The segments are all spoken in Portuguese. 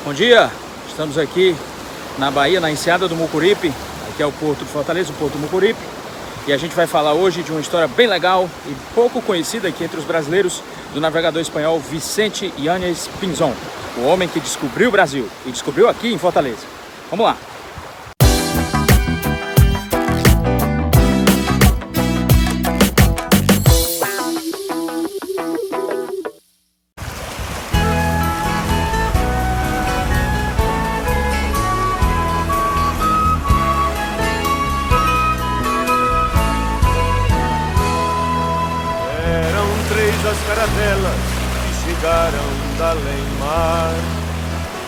Bom dia, estamos aqui na Bahia, na enseada do Mucuripe. Aqui é o Porto de Fortaleza, o Porto do Mucuripe. E a gente vai falar hoje de uma história bem legal e pouco conhecida aqui entre os brasileiros, do navegador espanhol Vicente Yáñez Pinzón, o homem que descobriu o Brasil e descobriu aqui em Fortaleza. Vamos lá! As caravelas que chegaram da além-mar,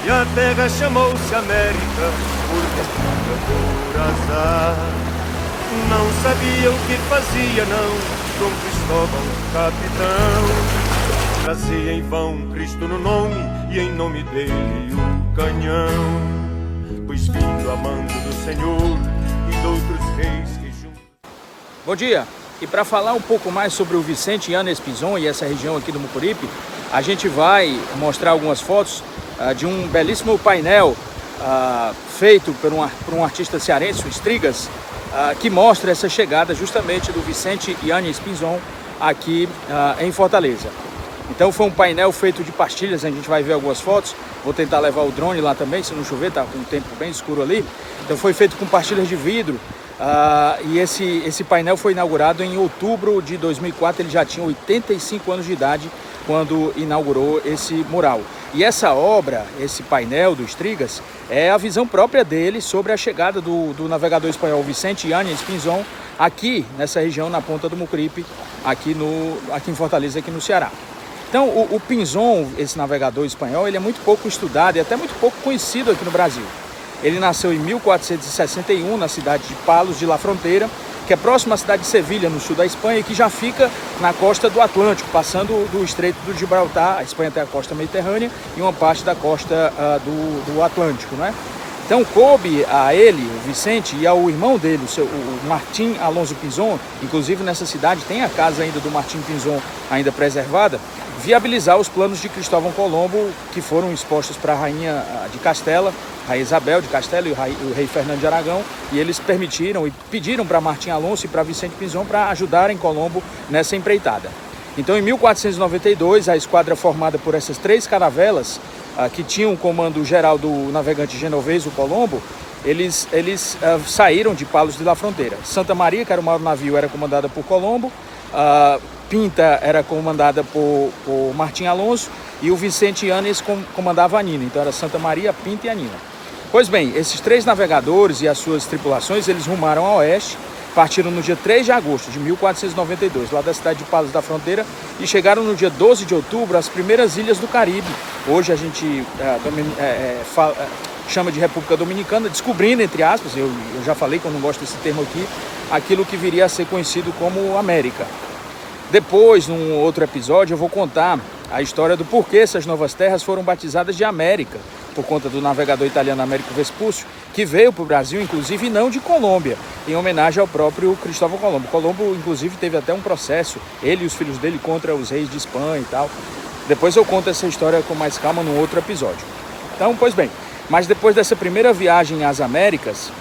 e a terra chamou-se América por azar. Não sabia o que fazia, não, Dom Cristóvão, capitão. Trazia em vão Cristo no nome, e em nome dele o canhão. Pois vindo a mando do Senhor e de outros reis que juntos... Bom dia! E para falar um pouco mais sobre o Vicente Yáñez Pinzón e essa região aqui do Mucuripe, a gente vai mostrar algumas fotos de um belíssimo painel feito por um artista cearense, o Strigas, que mostra essa chegada justamente do Vicente Yáñez Pinzón aqui em Fortaleza. Então foi um painel feito de pastilhas, a gente vai ver algumas fotos. Vou tentar levar o drone lá também, se não chover, tá com um tempo bem escuro ali. Então foi feito com pastilhas de vidro. E esse painel foi inaugurado em outubro de 2004, ele já tinha 85 anos de idade quando inaugurou esse mural. E essa obra, esse painel do Strigas, é a visão própria dele sobre a chegada do navegador espanhol Vicente Yáñez Pinzón aqui nessa região, na ponta do Mucuripe, aqui em Fortaleza, aqui no Ceará. Então o Pinzón, esse navegador espanhol, ele é muito pouco estudado e até muito pouco conhecido aqui no Brasil. Ele nasceu em 1461 na cidade de Palos de la Frontera, que é próxima à cidade de Sevilha, no sul da Espanha, e que já fica na costa do Atlântico, passando do Estreito do Gibraltar. A Espanha tem a costa mediterrânea e uma parte da costa do Atlântico, né? Então coube a ele, o Vicente, e ao irmão dele, o Martim Alonso Pinzón, inclusive nessa cidade tem a casa ainda do Martim Pinzón ainda preservada, viabilizar os planos de Cristóvão Colombo, que foram expostos para a rainha de Castela, Rainha Isabel de Castela e o rei Fernando de Aragão, e eles permitiram e pediram para Martim Alonso e para Vicente Pinzón para ajudarem Colombo nessa empreitada. Então, em 1492, a esquadra formada por essas três caravelas, que tinham o comando geral do navegante genovês, o Colombo, eles saíram de Palos de la Frontera. Santa Maria, que era o maior navio, era comandada por Colombo, Pinta era comandada por Martim Alonso e o Vicente Yáñez comandava a Nina. Então era Santa Maria, Pinta e a Nina. Pois bem, esses três navegadores e as suas tripulações, eles rumaram a oeste, partiram no dia 3 de agosto de 1492, lá da cidade de Palos da Fronteira, e chegaram no dia 12 de outubro às primeiras ilhas do Caribe. Hoje a gente chama de República Dominicana, descobrindo, entre aspas, eu já falei que eu não gosto desse termo aqui, aquilo que viria a ser conhecido como América. Depois, num outro episódio, eu vou contar a história do porquê essas novas terras foram batizadas de América, por conta do navegador italiano Américo Vespúcio, que veio para o Brasil, inclusive, não de Colômbia, em homenagem ao próprio Cristóvão Colombo. Colombo, inclusive, teve até um processo, ele e os filhos dele, contra os reis de Espanha e tal. Depois eu conto essa história com mais calma num outro episódio. Então, pois bem, mas depois dessa primeira viagem às Américas,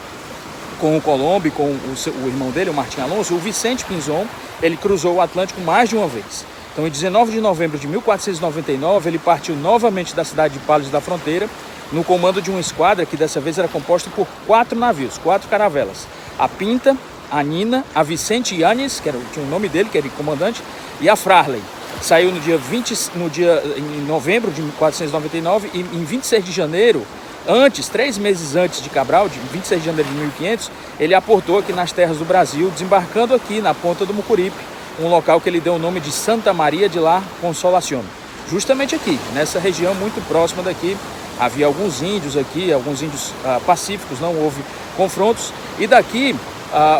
com o Colombo e com o irmão dele, o Martim Alonso, o Vicente Pinzón, ele cruzou o Atlântico mais de uma vez. Então, em 19 de novembro de 1499, ele partiu novamente da cidade de Palos da Fronteira, no comando de uma esquadra que dessa vez era composta por 4 navios, 4 caravelas. A Pinta, a Nina, a Vicente Yáñez, que tinha o nome dele, que era o comandante, e a Farley. Saiu em novembro de 1499 e em 26 de janeiro, 3 meses antes de Cabral, de 26 de janeiro de 1500, ele aportou aqui nas terras do Brasil, desembarcando aqui na ponta do Mucuripe, um local que ele deu o nome de Santa Maria de la Consolación. Justamente aqui, nessa região muito próxima daqui, havia alguns índios aqui, alguns índios pacíficos, não houve confrontos, e daqui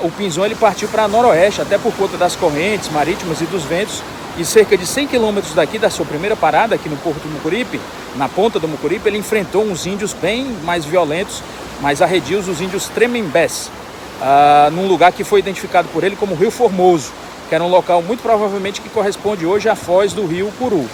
o Pinzón ele partiu para noroeste, até por conta das correntes marítimas e dos ventos, e cerca de 100 quilômetros daqui da sua primeira parada, aqui no Porto do Mucuripe, na ponta do Mucuripe, ele enfrentou uns índios bem mais violentos, mais arredios, os índios Tremembés, num lugar que foi identificado por ele como Rio Formoso, que era um local muito provavelmente que corresponde hoje à foz do rio Puru.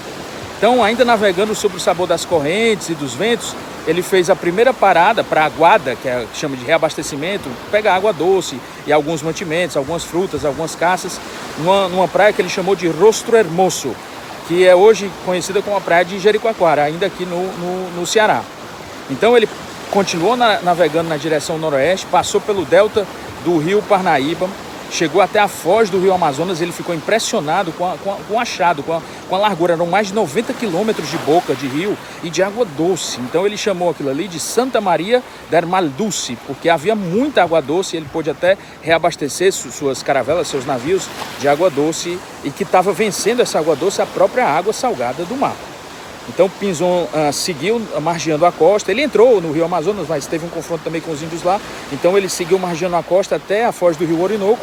Então, ainda navegando sobre o sabor das correntes e dos ventos, ele fez a primeira parada para a aguada, que chama de reabastecimento, pegar água doce e alguns mantimentos, algumas frutas, algumas caças, numa praia que ele chamou de Rostro Hermoso, que é hoje conhecida como a praia de Jericoacoara, ainda aqui no Ceará. Então ele continuou navegando na direção noroeste, passou pelo delta do rio Parnaíba, chegou até a foz do rio Amazonas. Ele ficou impressionado com o achado, com a largura. Eram mais de 90 quilômetros de boca de rio e de água doce. Então ele chamou aquilo ali de Santa Maria del Mar Dulce, porque havia muita água doce. Ele pôde até reabastecer suas caravelas, seus navios de água doce, e que estava vencendo essa água doce a própria água salgada do mar. Então Pinzon seguiu margeando a costa. Ele entrou no rio Amazonas, mas teve um confronto também com os índios lá. Então ele seguiu margeando a costa até a foz do rio Orinoco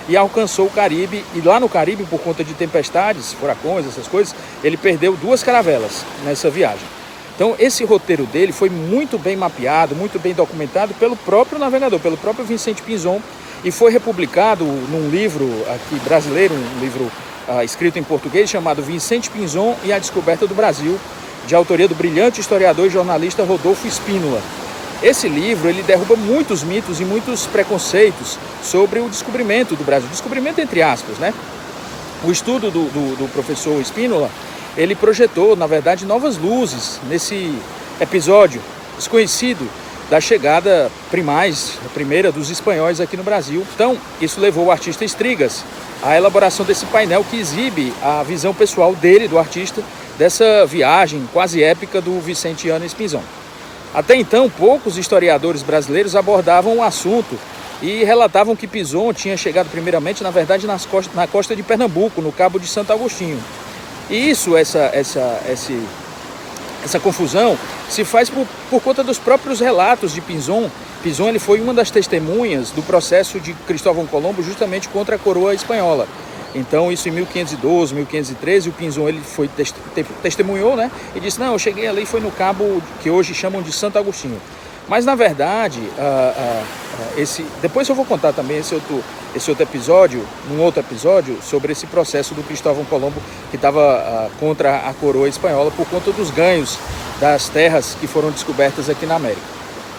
e alcançou o Caribe. E lá no Caribe, por conta de tempestades, furacões, essas coisas, ele perdeu 2 caravelas nessa viagem. Então esse roteiro dele foi muito bem mapeado, muito bem documentado pelo próprio navegador, pelo próprio Vicente Pinzon, e foi republicado num livro aqui brasileiro, um livro escrito em português, chamado Vicente Pinzon e a Descoberta do Brasil, de autoria do brilhante historiador e jornalista Rodolfo Spínola. Esse livro ele derruba muitos mitos e muitos preconceitos sobre o descobrimento do Brasil, descobrimento entre aspas, né? O estudo do professor Spínola, ele projetou, na verdade, novas luzes nesse episódio desconhecido da chegada primeira dos espanhóis aqui no Brasil. Então, isso levou o artista Estrigas à elaboração desse painel que exibe a visão pessoal dele, do artista, dessa viagem quase épica do Vicente Yanes Pinzon. Até então, poucos historiadores brasileiros abordavam o assunto e relatavam que Pinzon tinha chegado primeiramente, na verdade, na costa de Pernambuco, no Cabo de Santo Agostinho. E essa confusão se faz por conta dos próprios relatos de Pinzon. Pinzon ele foi uma das testemunhas do processo de Cristóvão Colombo justamente contra a coroa espanhola. Então isso em 1512, 1513, o Pinzon ele testemunhou, né? E disse, não, eu cheguei ali, foi no cabo que hoje chamam de Santo Agostinho. Mas na verdade, depois eu vou contar também esse outro episódio, num outro episódio, sobre esse processo do Cristóvão Colombo que estava contra a coroa espanhola por conta dos ganhos das terras que foram descobertas aqui na América.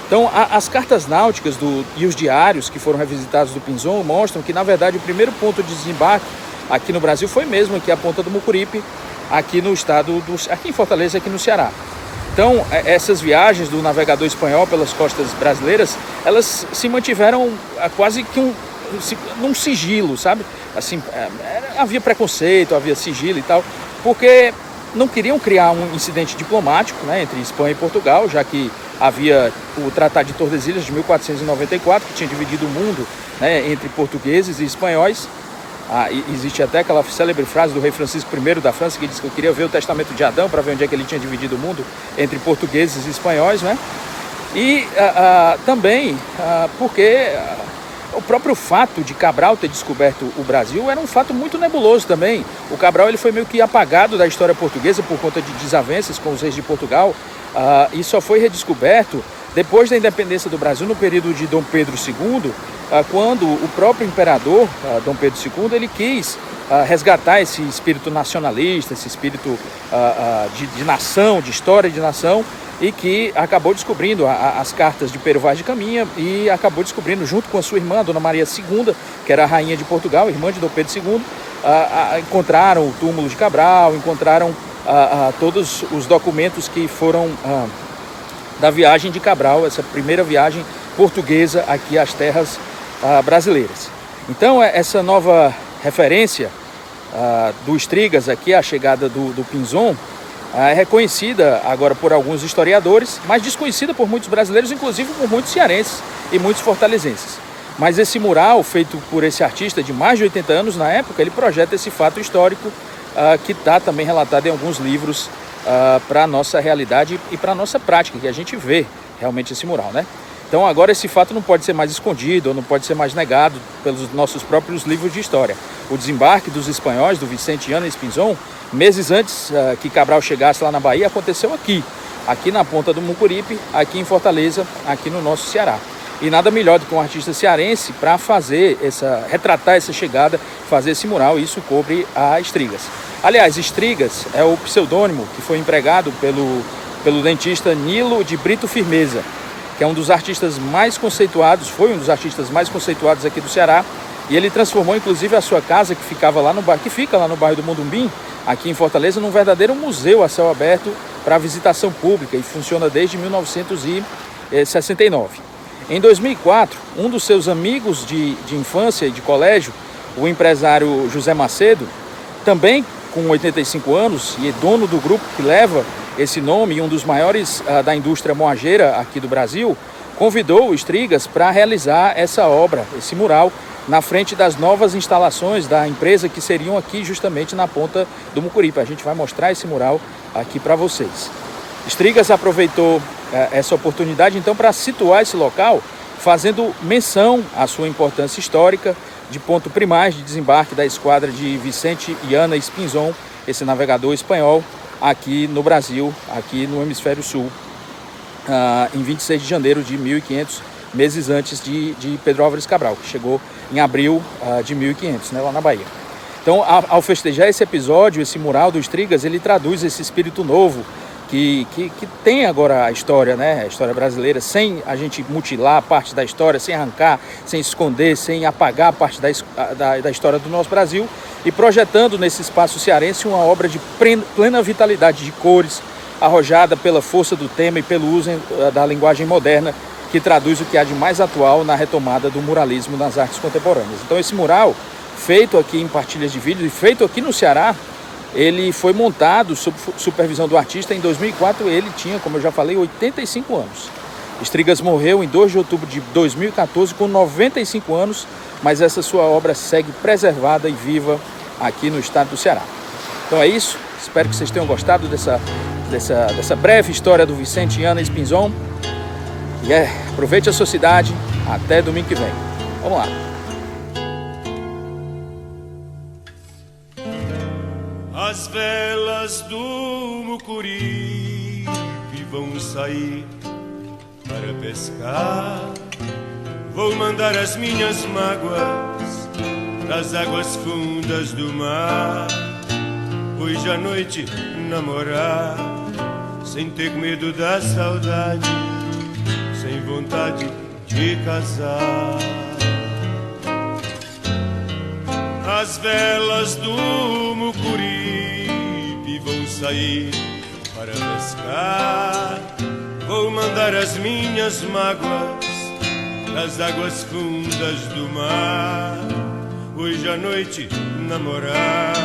Então, as cartas náuticas e os diários que foram revisitados do Pinzon mostram que, na verdade, o primeiro ponto de desembarque aqui no Brasil foi mesmo aqui a Ponta do Mucuripe, aqui no estado, aqui em Fortaleza, aqui no Ceará. Então, essas viagens do navegador espanhol pelas costas brasileiras, elas se mantiveram quase que num sigilo, sabe? Assim, havia preconceito, havia sigilo e tal, porque não queriam criar um incidente diplomático, né, entre Espanha e Portugal, já que havia o Tratado de Tordesilhas de 1494, que tinha dividido o mundo, né, entre portugueses e espanhóis. Existe até aquela célebre frase do rei Francisco I da França, que diz que eu queria ver o testamento de Adão para ver onde é que ele tinha dividido o mundo entre portugueses e espanhóis, né? E também porque o próprio fato de Cabral ter descoberto o Brasil era um fato muito nebuloso também. O Cabral ele foi meio que apagado da história portuguesa por conta de desavenças com os reis de Portugal, e só foi redescoberto depois da independência do Brasil, no período de Dom Pedro II, quando o próprio imperador, Dom Pedro II, ele quis resgatar esse espírito nacionalista, esse espírito de nação, de história de nação, e que acabou descobrindo as cartas de Pero Vaz de Caminha e acabou descobrindo, junto com a sua irmã, Dona Maria II, que era a rainha de Portugal, irmã de Dom Pedro II, encontraram o túmulo de Cabral, encontraram todos os documentos que foram da viagem de Cabral, essa primeira viagem portuguesa aqui às terras brasileiras. Então, essa nova referência do Estrigas aqui, a chegada do Pinzon, é reconhecida agora por alguns historiadores, mas desconhecida por muitos brasileiros, inclusive por muitos cearenses e muitos fortalezenses. Mas esse mural, feito por esse artista de mais de 80 anos na época, ele projeta esse fato histórico que está também relatado em alguns livros para a nossa realidade e para a nossa prática, que a gente vê realmente esse mural, né? Então agora esse fato não pode ser mais escondido, ou não pode ser mais negado pelos nossos próprios livros de história. O desembarque dos espanhóis, do Vicente Yanes Pinzon, meses antes que Cabral chegasse lá na Bahia, aconteceu aqui na Ponta do Mucuripe, aqui em Fortaleza, aqui no nosso Ceará. E nada melhor do que um artista cearense para retratar essa chegada, fazer esse mural, e isso cobre a Estrigas. Aliás, Estrigas é o pseudônimo que foi empregado pelo dentista Nilo de Brito Firmeza, que é um dos artistas mais conceituados, foi um dos artistas mais conceituados aqui do Ceará, e ele transformou inclusive a sua casa, que fica lá no bairro do Mundumbim, aqui em Fortaleza, num verdadeiro museu a céu aberto para visitação pública, e funciona desde 1969. Em 2004, um dos seus amigos de infância e de colégio, o empresário José Macedo, também com 85 anos e dono do grupo que leva esse nome e um dos maiores da indústria moageira aqui do Brasil, convidou o Estrigas para realizar essa obra, esse mural, na frente das novas instalações da empresa que seriam aqui justamente na ponta do Mucuripe. A gente vai mostrar esse mural aqui para vocês. Estrigas aproveitou essa oportunidade então para situar esse local, fazendo menção à sua importância histórica de ponto primaz de desembarque da esquadra de Vicente e Ana Espinzon, esse navegador espanhol, aqui no Brasil, aqui no Hemisfério Sul, em 26 de janeiro de 1500, meses antes de Pedro Álvares Cabral, que chegou em abril de 1500, né, lá na Bahia. Então, ao festejar esse episódio, esse mural do Estrigas, ele traduz esse espírito novo que tem agora a história, né, a história brasileira, sem a gente mutilar parte da história, sem arrancar, sem esconder, sem apagar parte da história do nosso Brasil, e projetando nesse espaço cearense uma obra de plena vitalidade de cores, arrojada pela força do tema e pelo uso da linguagem moderna, que traduz o que há de mais atual na retomada do muralismo nas artes contemporâneas. Então esse mural, feito aqui em partilhas de vídeos e feito aqui no Ceará, ele foi montado sob supervisão do artista em 2004, ele tinha, como eu já falei, 85 anos. Estrigas morreu em 2 de outubro de 2014 com 95 anos, mas essa sua obra segue preservada e viva aqui no estado do Ceará. Então é isso, espero que vocês tenham gostado dessa breve história do Vicente e Ana Espinzon. E aproveite a sua cidade, até domingo que vem. Vamos lá. As velas do Mucuripe vão sair para pescar. Vou mandar as minhas mágoas das águas fundas do mar. Hoje à noite namorar, sem ter medo da saudade, sem vontade de casar. As velas do Mucuripe vão sair para pescar. Vou mandar as minhas mágoas das águas fundas do mar. Hoje à noite namorar,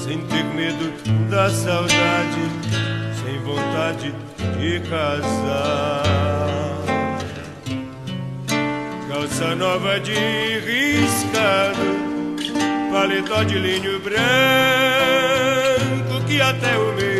sem ter medo da saudade, sem vontade de casar. Calça nova de riscado, paletó de linho branco que até o meio